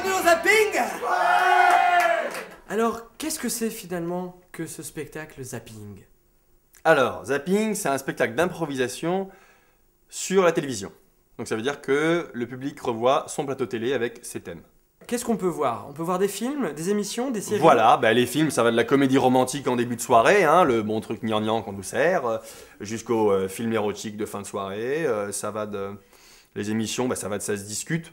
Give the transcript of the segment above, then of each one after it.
bienvenue au Zapping. Alors, qu'est-ce que c'est finalement que ce spectacle Zapping? Alors, Zapping, c'est un spectacle d'improvisation sur la télévision. Donc ça veut dire que le public revoit son plateau télé avec ses thèmes. Qu'est-ce qu'on peut voir? On peut voir des films, des émissions, des séries? Voilà, les films, ça va de la comédie romantique en début de soirée, hein, le bon truc gnangnan qu'on nous sert, jusqu'au film érotique de fin de soirée. Ça va de... Les émissions, ça va de Ça se discute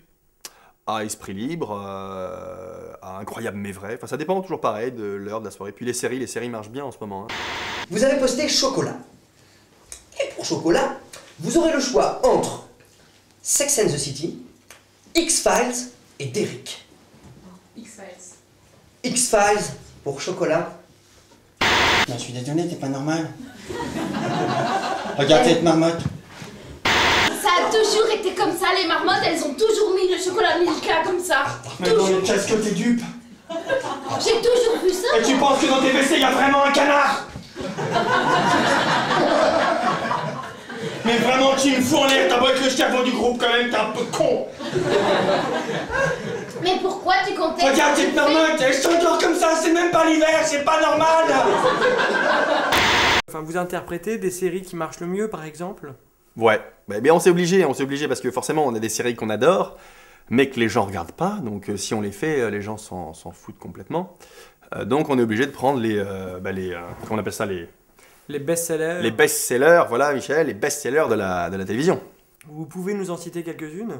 à Esprit libre, à Incroyable mais vrai. Enfin, ça dépend toujours pareil de l'heure de la soirée. Puis les séries marchent bien en ce moment. Hein. Vous avez posté chocolat. Et pour chocolat, vous aurez le choix entre Sex and the City, X-Files et Derrick. X-Files. X-Files pour chocolat. Non, je suis désolé, t'es pas normal. Regarde cette marmotte. Ça a toujours été comme ça, les marmottes, elles ont toujours mis le chocolat Milka comme ça. Mais dans le casque, t'es dupe. J'ai toujours vu ça. Et tu penses que dans tes WC, y a vraiment un canard? Mais vraiment, tu me fous en l'air, t'as beau être le cerveau du groupe quand même, t'es un peu con. Mais pourquoi tu comptais? Regarde cette marmotte, elle s'endort comme ça, c'est même pas l'hiver, c'est pas normal. Enfin, vous interprétez des séries qui marchent le mieux, par exemple? Ouais, on s'est obligé parce que forcément on a des séries qu'on adore, mais que les gens regardent pas, donc si on les fait, les gens s'en foutent complètement. Donc on est obligé de prendre comment on appelle ça, Les best-sellers? les best-sellers, voilà Michel, les best-sellers de la télévision. Vous pouvez nous en citer quelques-unes?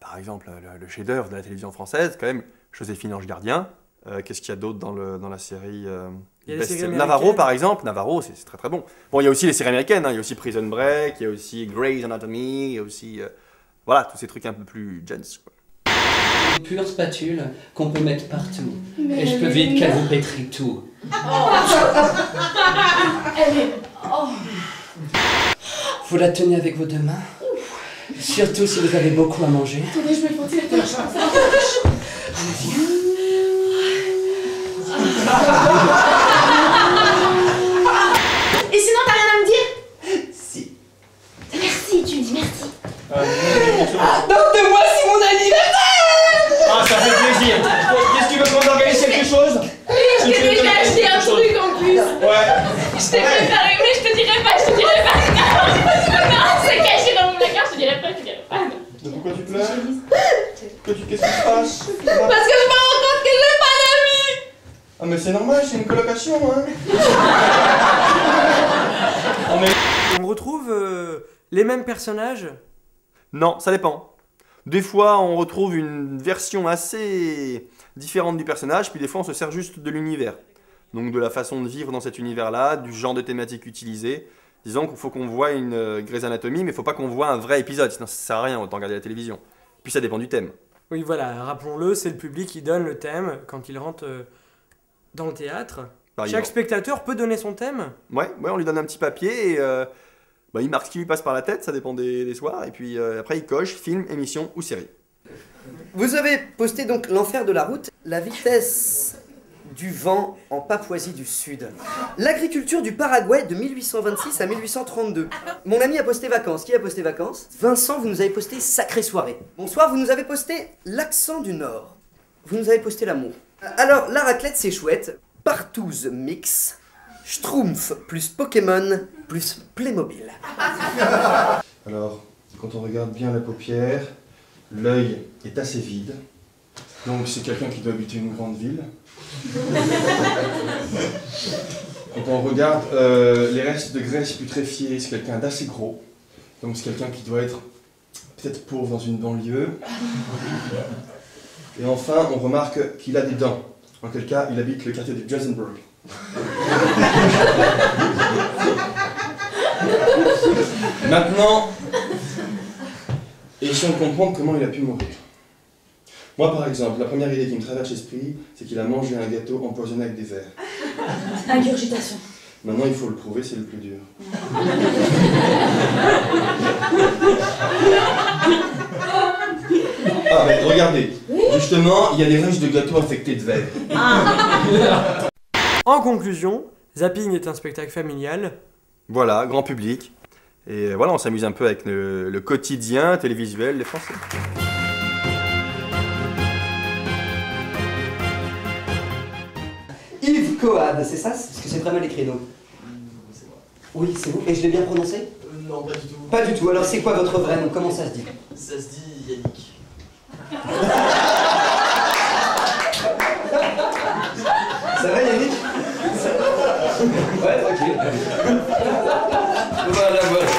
Par exemple, le chef-d'œuvre de la télévision française, quand même, Joséphine Ange Gardien. Qu'est-ce qu'il y a d'autre dans la série Il y a les séries Navarro, américaines. par exemple. Navarro, c'est très très bon. Bon, il y a aussi les séries américaines, hein. Il y a aussi Prison Break, il y a aussi Grey's Anatomy, il y a aussi... voilà, tous ces trucs un peu plus jeunes, quoi. Une pure spatule qu'on peut mettre partout. Et je peux vite qu'elle vous pétrit tout. Vous la tenez avec vos deux mains. Surtout si vous avez beaucoup à manger. Attendez, je vais porter la tâche. Et sinon, t'as rien à me dire? Si. Merci, tu me dis merci. Demande-moi si mon anniversaire. Ah, ça fait plaisir. Qu'est-ce que tu veux qu'on organise quelque chose? Je t'ai déjà acheté un truc en plus. Ouais. Je t'ai préparé, mais je te dirai pas. Non, c'est caché dans mon placard, je te dirai pas. Mais pourquoi tu pleures? Qu'est-ce qui se passe? Parce que je me rends compte que j'ai pas d'amis. Ah mais c'est normal, c'est une colocation, hein. On retrouve les mêmes personnages? Non, ça dépend. Des fois, on retrouve une version assez différente du personnage, puis des fois, on se sert juste de l'univers. Donc de la façon de vivre dans cet univers-là, du genre de thématique utilisée. Disons qu'il faut qu'on voit une Grey's Anatomy, mais il faut pas qu'on voit un vrai épisode, sinon ça sert à rien, autant regarder la télévision. Puis ça dépend du thème. Oui, voilà, rappelons-le, c'est le public qui donne le thème quand il rentre dans le théâtre. Par Chaque exemple. spectateur peut donner son thème? Ouais, on lui donne un petit papier et il marque ce qui lui passe par la tête, ça dépend des soirs, et puis après il coche film, émission ou série. Vous avez posté donc l'enfer de la route, la vitesse du vent en Papouasie du Sud, l'agriculture du Paraguay de 1826 à 1832. Mon ami a posté vacances. Qui a posté vacances? Vincent, vous nous avez posté sacrée soirée. Bonsoir, vous nous avez posté l'accent du Nord. Vous nous avez posté l'amour. Alors, la raclette, c'est chouette. Partouze mix, Schtroumpf plus Pokémon plus Playmobil. Alors, quand on regarde bien la paupière, l'œil est assez vide. Donc c'est quelqu'un qui doit habiter une grande ville. Quand on regarde les restes de graisse putréfiée, c'est quelqu'un d'assez gros. Donc c'est quelqu'un qui doit être peut-être pauvre dans une banlieue. Et enfin, on remarque qu'il a des dents. En quel cas, il habite le quartier de Josenberg. Maintenant, essayons de comprendre comment il a pu mourir. Moi, par exemple, la première idée qui me traverse l'esprit, c'est qu'il a mangé un gâteau empoisonné avec des vers. Ingurgitation. Maintenant, il faut le prouver, c'est le plus dur. Ah, mais regardez, justement, il y a des restes de gâteaux infectés de vers. En conclusion, Zapping est un spectacle familial. Voilà, grand public. Et voilà, on s'amuse un peu avec le quotidien télévisuel des Français. Coad, c'est ça? Parce que c'est très mal écrit, donc. Oui, c'est vous. Et je l'ai bien prononcé? Non, pas du tout. Pas du tout. Alors c'est quoi votre vrai nom? Comment ça se dit? Ça se dit Yannick. Ça va Yannick? Ouais, ok. Voilà, voilà.